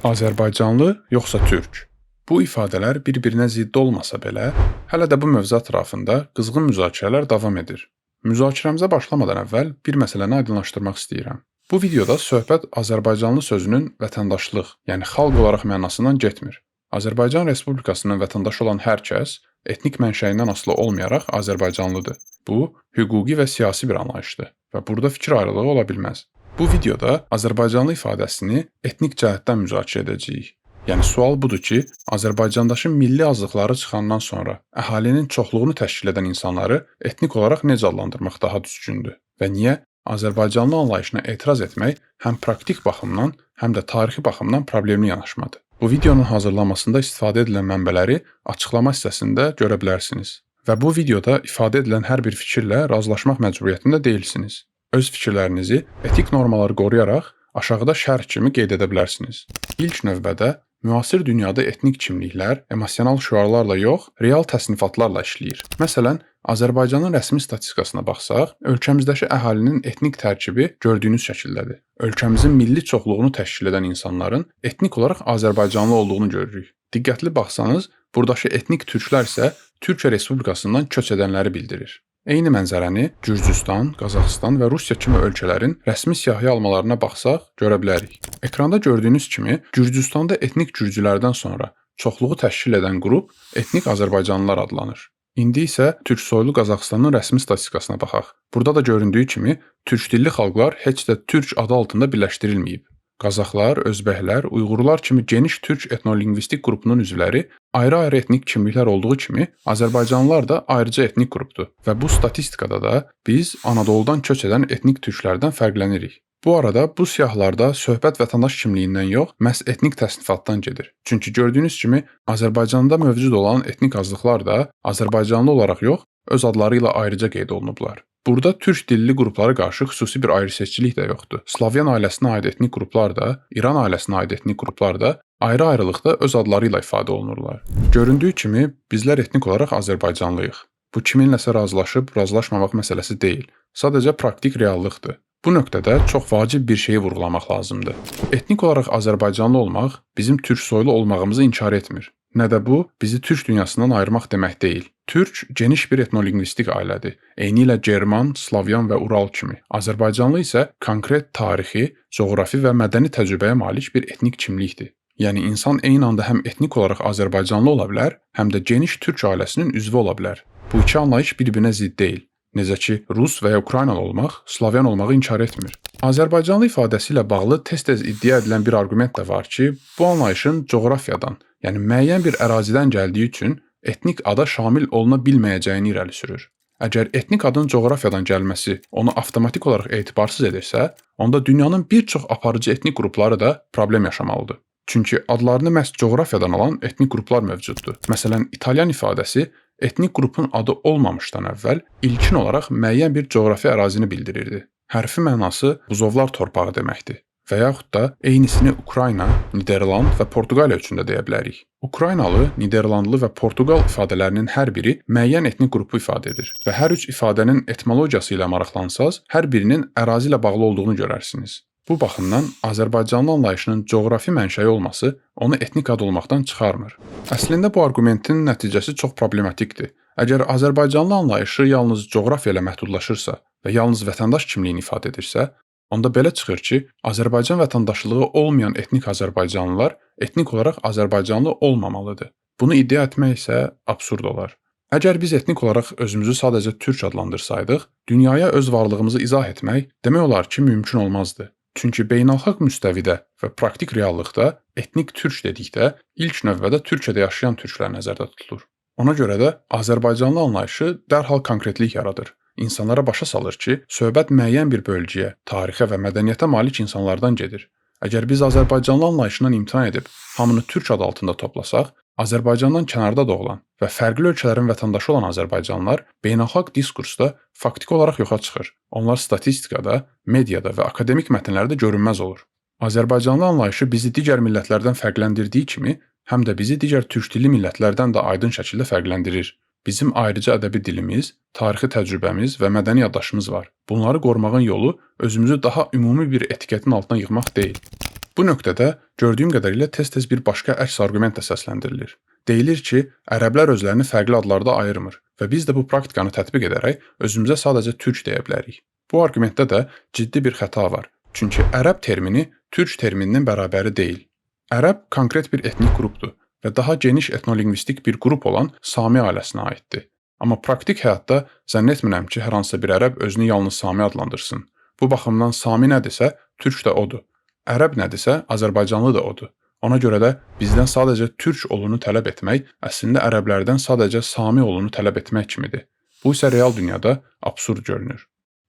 Azərbaycanlı yoxsa türk? Bu ifadələr bir-birinə zidd olmasa belə, hələ də bu mövzu ətrafında qızğın müzakirələr davam edir. Müzakirəmizə başlamadan əvvəl bir məsələni aydınlaşdırmaq istəyirəm. Bu videoda söhbət Azərbaycanlı sözünün vətəndaşlıq, yəni xalq olaraq mənasından getmir. Azərbaycan Respublikasının vətəndaşı olan hər kəs etnik mənşəyindən asılı olmayaraq Azərbaycanlıdır. Bu, hüquqi və siyasi bir anlayışdır və burada fikir ayrılığı ola bilməz. Bu videoda Azərbaycanlı ifadəsini etnik cəhətdən müzakirə edəcəyik. Yəni sual budur ki, Azərbaycandakı milli azlıqları çıxandan sonra əhalinin çoxluğunu təşkil edən insanları etnik olaraq necə adlandırmaq daha düzgündür və niyə Azərbaycanlı anlayışına etiraz etmək həm praktik baxımdan, həm də tarixi baxımdan problemli yanaşmadır. Bu videonun hazırlanmasında istifadə edilən mənbələri açıqlama hissəsində görə bilərsiniz və bu videoda ifadə edilən hər bir fikirlə razılaşmaq məcburiyyətində deyilsiniz. Öz fikirlərinizi etik normaları qoruyaraq aşağıda şərh kimi qeyd edə bilərsiniz. İlk növbədə müasir dünyada etnik kimliklər emosional şüarlarla yox, real təsnifatlarla işləyir. Məsələn, Azərbaycanın rəsmi statistikasına baxsaq, ölkəmizdəki əhalinin etnik tərkibi gördüyünüz şəkildədir. Ölkəmizin milli çoxluğunu təşkil edən insanların etnik olaraq Azərbaycanlı olduğunu görürük. Diqqətli baxsanız, buradakı etnik türklər isə Türkiyə Respublikasından köç edənləri bildirir. Eyni mənzərəni Gürcüstan, Qazaxıstan və Rusiya kimi ölkələrin rəsmi siyahıya almalarına baxsaq görə bilərik. Ekranda gördüyünüz kimi Gürcüstanda etnik gürcülərdən sonra çoxluğu təşkil edən qrup etnik Azərbaycanlılar adlanır. İndi isə türk soylu Qazaxıstanın rəsmi statistikasına baxaq. Burada da göründüyü kimi türk dilli xalqlar heç də türk adı altında birləşdirilməyib. Qazaxlar, özbəklər, Uyğurlar kimi geniş türk etnolingvistik qrupunun üzvləri ayrı-ayrı etnik kimliklər olduğu kimi Azərbaycanlılar da ayrıca etnik qrupdur və bu statistikada da biz Anadoludan köç edən etnik türklərdən fərqlənirik. Bu arada bu siyahılarda söhbət vətəndaş kimliyindən yox, məhz etnik təsnifatdan gedir. Çünki gördüyünüz kimi Azərbaycanda mövcud olan etnik azlıqlar da Azərbaycanlı olaraq yox, öz adları ilə ayrıca qeyd olunublar. Burada türk dilli qruplara qarşı xüsusi bir ayrı-seçkilik də yoxdur. Slavyan ailəsinə aid etnik qruplar da, İran ailəsinə aid etnik qruplar da ayrı-ayrılıqda öz adları ilə ifadə olunurlar. Göründüyü kimi bizlər etnik olaraq Azərbaycanlıyıq. Bu kiminləsə razılaşıb, razılaşmamaq məsələsi deyil. Sadəcə praktik reallıqdır. Bu nöqtədə çox vacib bir şeyi vurğulamaq lazımdır. Etnik olaraq Azərbaycanlı olmaq bizim türk soylu olmağımızı inkar etmir. Nə də bu, bizi türk dünyasından ayırmaq demək deyil. Türk geniş bir etnolingvistik ailədir. Eynilə German, Slavyan və Ural kimi. Azərbaycanlı isə konkret tarixi, coğrafi və mədəni təcrübəyə malik bir etnik kimlikdir. Yəni insan eyni anda həm etnik olaraq Azərbaycanlı ola bilər, həm də geniş türk ailəsinin üzvü ola bilər. Bu iki anlayış bir-birinə zidd deyil. Necə ki, Rus və ya Ukraynalı olmaq, Slavyan olmağı inkar etmir. Azərbaycanlı ifadəsi ilə bağlı tez-tez iddia edilən bir arqument də var ki, bu anlayışın coğrafiyadan, yəni müəyyən bir ərazidən gəldiyi üçün etnik ada şamil oluna bilməyəcəyini irəli sürür. Əgər etnik adın coğrafiyadan gəlməsi onu avtomatik olaraq etibarsız edirsə, onda dünyanın bir çox aparıcı etnik qrupları da problem yaşamalıdır. Çünki adlarını məhz coğrafiyadan alan etnik qruplar mövcuddur. Məsələn, İtalyan ifadəsi etnik qrupun adı olmamışdan əvvəl ilkin olaraq müəyyən bir coğrafi ərazini bildirirdi. Hərfi mənası buzovlar torpağı deməkdir. Və yaxud da eynisini Ukrayna, Niderland və Portuqaliya üçün də deyə bilərik. Ukraynalı, Niderlandlı və Portuqal ifadələrinin hər biri müəyyən etnik qrupu ifadə edir və hər üç ifadənin etimologiyası ilə maraqlansaz, hər birinin ərazi ilə bağlı olduğunu görərsiniz. Bu baxımdan Azərbaycanlı anlayışının coğrafi mənşəyi olması onu etnik ad olmaqdan çıxarmır. Əslində bu arqumentin nəticəsi çox problematikdir. Əgər Azərbaycanlı anlayışı yalnız coğrafiya ilə məhdudlaşırsa və yalnız vətəndaş kimliyini ifadə edirsə, onda belə çıxır ki, Azərbaycan vətəndaşlığı olmayan etnik Azərbaycanlılar etnik olaraq Azərbaycanlı olmamalıdır. Bunu iddia etmək isə absurd olar. Əgər biz etnik olaraq özümüzü sadəcə türk adlandırsaydık, dünyaya öz varlığımızı izah etmək demək olar ki, mümkün olmazdı. Çünki beynəlxalq müstəvidə və praktik reallıqda etnik türk dedikdə ilk növbədə Türkiyədə yaşayan türklər nəzərdə tutulur. Ona görə də Azərbaycanlı anlayışı dərhal konkretlik yaradır. İnsanlara başa salır ki, söhbət müəyyən bir bölgəyə, tarixə və mədəniyyətə malik insanlardan gedir. Əgər biz Azərbaycanlı anlayışından imtina edib hamını türk adı altında toplasaq, Azərbaycandan kənarda doğulan və fərqli ölkələrin vətəndaşı olan azərbaycanlılar beynəlxalq diskursda faktiki olaraq yoxa çıxır. Onlar statistikada, mediada və akademik mətnlərdə görünməz olur. Azərbaycanlı anlayışı bizi digər millətlərdən fərqləndirdiyi kimi, həm də bizi digər türk dilli millətlərdən də aydın şəkildə fərqləndirir. Bizim ayrıca ədəbi dilimiz, tarixi təcrübəmiz və mədəni yaddaşımız var. Bunları qorumağın yolu özümüzü daha ümumi bir etiketin altına yığmaq deyil. Bu nöqtədə gördüyüm qədərilə tez-tez bir başqa əks arqument də səsləndirilir. Deyilir ki, ərəblər özlərini fərqli adlarda ayırmır və biz də bu praktikanı tətbiq edərək özümüzə sadəcə türk deyə bilərik. Bu arqumentdə də ciddi bir xəta var. Çünki ərəb termini türk termininin bərabəri deyil. Ərəb konkret bir etnik qrupdur və daha geniş etnolingvistik bir qrup olan Sami ailəsinə aiddir. Amma praktik həyatda zənn etmirəm ki, hər hansısa bir ərəb özünü yalnız Sami adlandırsın. Bu baxımdan Sami nədirsə, türk də odur. Ərəb nədirsə, Azərbaycanlı da odur. Ona görə də bizdən sadəcə türk olunu tələb etmək əslində ərəblərdən sadəcə Sami olunu tələb etmək kimidir. Bu isə real dünyada absurd görünür.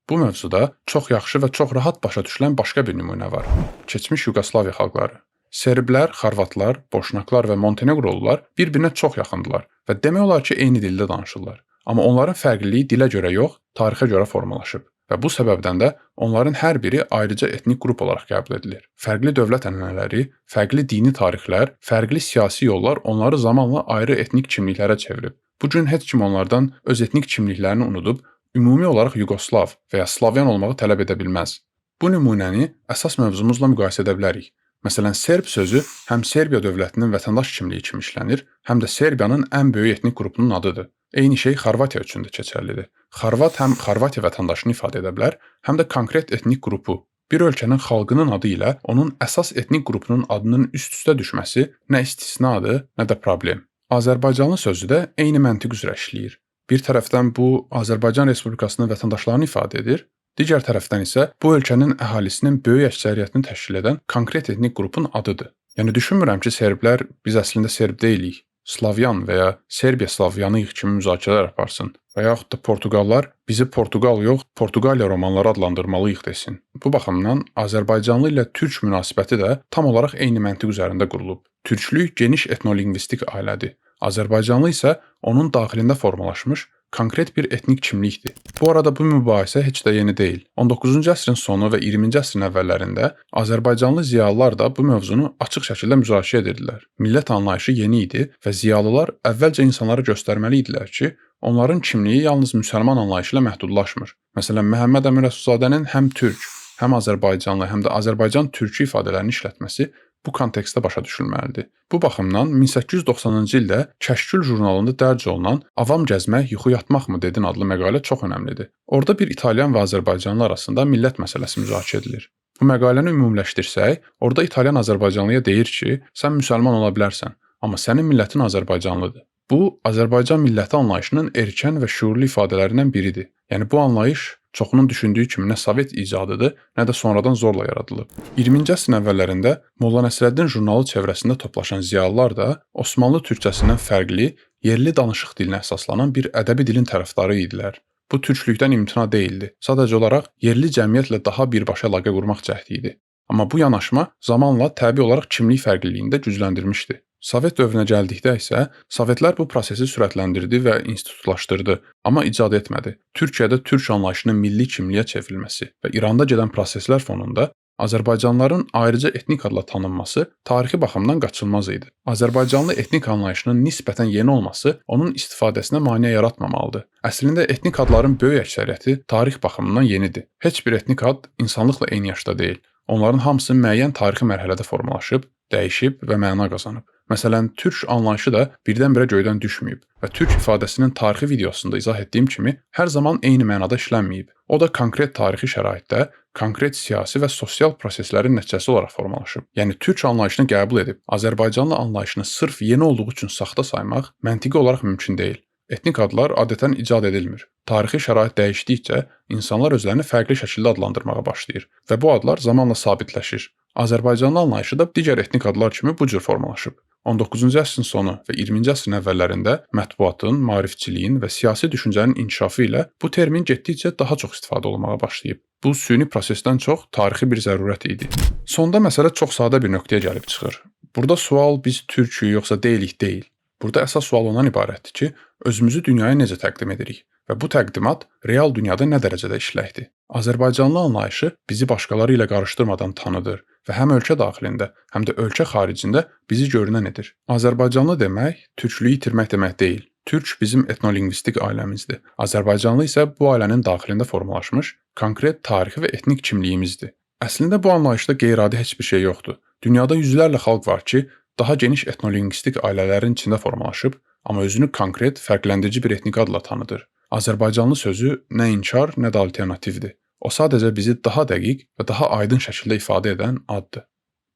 Bu mövzuda çox yaxşı və çox rahat başa düşülən başqa bir nümunə var. Keçmiş Yugoslaviya xalqları. Serblər, xorvatlar, boşnaqlar və Monteneqrolular bir-birinə çox yaxındılar və demək olar ki, eyni dildə danışırlar. Amma onların fərqliliyi dilə görə yox, tarixə görə formalaşıb və bu səbəbdən də onların hər biri ayrıca etnik qrup olaraq qəbul edilir. Fərqli dövlət ənənələri, fərqli dini tarixlər, fərqli siyasi yollar onları zamanla ayrı etnik kimliklərə çevirib. Bu gün heç kim onlardan öz etnik kimliklərini unudub, ümumi olaraq Yugoslav və ya Slavyan olmağı tələb edə bilməz. Bu nümunəni əsas mövzumuzla müqayisə edə bilərik. Məsələn, Serb sözü həm Serbiya dövlətinin vətəndaş kimliyi kimi işlənir, həm də Serbiyanın ən böyük etnik qrupunun adıdır. Eyni şey Xorvatiya üçün də keçərlidir. Xorvat həm Xorvatiya vətəndaşını ifadə edə bilər, həm də konkret etnik qrupu. Bir ölkənin xalqının adı ilə onun əsas etnik qrupunun adının üst-üstə düşməsi nə istisnadır, nə də problem. Azərbaycanlı sözü də eyni məntiq üzrə işləyir. Bir tərəfdən bu Azərbaycan Respublikasının vətəndaşlarını ifadə edir, digər tərəfdən isə bu ölkənin əhalisinin böyük əksəriyyətini təşkil edən konkret etnik qrupun adıdır. Yəni düşünmürəm ki, serblər biz əslində serb deyilik, Slavyan və ya Serbiya slavyanıyıq kimi müzakirələr aparsın və yaxud da Portuqallar bizi Portuqal yox, Portuqaliya romanları adlandırmalıyıq desin. Bu baxımdan Azərbaycanlı ilə türk münasibəti də tam olaraq eyni məntiq üzərində qurulub. Türklük geniş etnolingvistik ailədir. Azərbaycanlı isə onun daxilində formalaşmış konkret bir etnik kimlikdir. Bu arada bu mübahisə heç də yeni deyil. 19-cu əsrin sonu və 20-ci əsrin əvvəllərində Azərbaycanlı ziyalılar da bu mövzunu açıq şəkildə müzakirə edirdilər. Millət anlayışı yeni idi və ziyalılar əvvəlcə insanlara göstərməli idilər ki, onların kimliyi yalnız müsəlman anlayışı ilə məhdudlaşmır. Məsələn, Məhəmməd Əmin Rəsulzadənin həm türk, həm Azərbaycanlı, həm də Azərbaycan türkü ifadələrini işlətməsi bu kontekstdə başa düşülməlidir. Bu baxımdan 1890-cı ildə Kəşkül jurnalında dərc olunan "Avam gəzmək, yuxu yatmaqmı?" dedin adlı məqalə çox önəmlidir. Orada bir İtalyan və Azərbaycanlı arasında millət məsələsi müzakirə edilir. Bu məqaləni ümumiləşdirsək, orada İtalyan Azərbaycanlıya deyir ki, sən müsəlman ola bilərsən, amma sənin millətin Azərbaycanlıdır. Bu, Azərbaycan milləti anlayışının erkən və şüurlu ifadələrindən biridir. Yəni bu anlayış çoxunun düşündüyü kimi nə Sovet icadıdır, nə də sonradan zorla yaradılıb. 20-ci əsrin əvvəllərində Molla Nəsrəddin jurnalı çevrəsində toplaşan ziyalılar da Osmanlı türkçəsindən fərqli, yerli danışıq dilinə əsaslanan bir ədəbi dilin tərəfdarı idilər. Bu türklükdən imtina deyildi. Sadəcə olaraq yerli cəmiyyətlə daha birbaşa əlaqə qurmaq cəhdi idi. Amma bu yanaşma zamanla təbii olaraq kimlik fərqliliyini də gücləndirmişdi. Sovet dövrünə gəldikdə isə Sovetlər bu prosesi sürətləndirdi və institutlaşdırdı, amma icad etmədi. Türkiyədə türk anlayışının milli kimliyə çevrilməsi və İranda gedən proseslər fonunda Azərbaycanlıların ayrıca etnik adla tanınması tarixi baxımdan qaçılmaz idi. Azərbaycanlı etnik anlayışının nisbətən yeni olması onun istifadəsinə maneə yaratmamalıdır. Əslində etnik adların böyük əksəriyyəti tarix baxımından yenidir. Heç bir etnik ad insanlıqla eyni yaşda deyil. Onların hamısı müəyyən tarixi mərhələdə formalaşıb, dəyişib və məna qazanıb. Məsələn, türk anlayışı da birdən-birə göydən düşməyib və türk ifadəsinin tarixi videosunda izah etdiyim kimi hər zaman eyni mənada işlənməyib. O da konkret tarixi şəraitdə, konkret siyasi və sosial proseslərin nəticəsi olaraq formalaşıb. Yəni türk anlayışını qəbul edib Azərbaycanlı anlayışını sırf yeni olduğu üçün saxta saymaq məntiqi olaraq mümkün deyil. Etnik adlar adətən icad edilmir. Tarixi şərait dəyişdikcə insanlar özlərini fərqli şəkildə adlandırmağa başlayır və bu adlar zamanla sabitləşir. Azərbaycanlı anlayışı da digər etnik adlar kimi bu cür formalaşıb. 19-cu əsrin sonu və 20-ci əsrin əvvəllərində mətbuatın, maarifçiliyin və siyasi düşüncənin inkişafı ilə bu termin getdikcə daha çox istifadə olunmağa başlayıb. Bu süni prosesdən çox tarixi bir zərurət idi. Sonda məsələ çox sadə bir nöqtəyə gəlib çıxır. Burada sual biz türküyük yoxsa deyilik deyil. Burada əsas sual ondan ibarətdir ki, özümüzü dünyaya necə təqdim edirik və bu təqdimat real dünyada nə dərəcədə işləkdir. Azərbaycanlı anlayışı bizi başqaları ilə qarışdırmadan tanıdır və həm ölkə daxilində, həm də ölkə xaricində bizi görünən edir. Azərbaycanlı demək, türklüyü itirmək demək deyil. Türk bizim etnolingvistik ailəmizdir. Azərbaycanlı isə bu ailənin daxilində formalaşmış konkret tarixi və etnik kimliyimizdir. Əslində bu anlayışda qeyri-adi heç bir şey yoxdur. Dünyada yüzlərlə xalq var ki, daha geniş etnolingvistik ailələrin içində formalaşıb, amma özünü konkret, fərqləndirici bir etnik adla tanıdır. Azərbaycanlı sözü nə inkar, nə də alternativdir. O sadəcə bizi daha dəqiq və daha aydın şəkildə ifadə edən addır.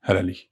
Hələlik.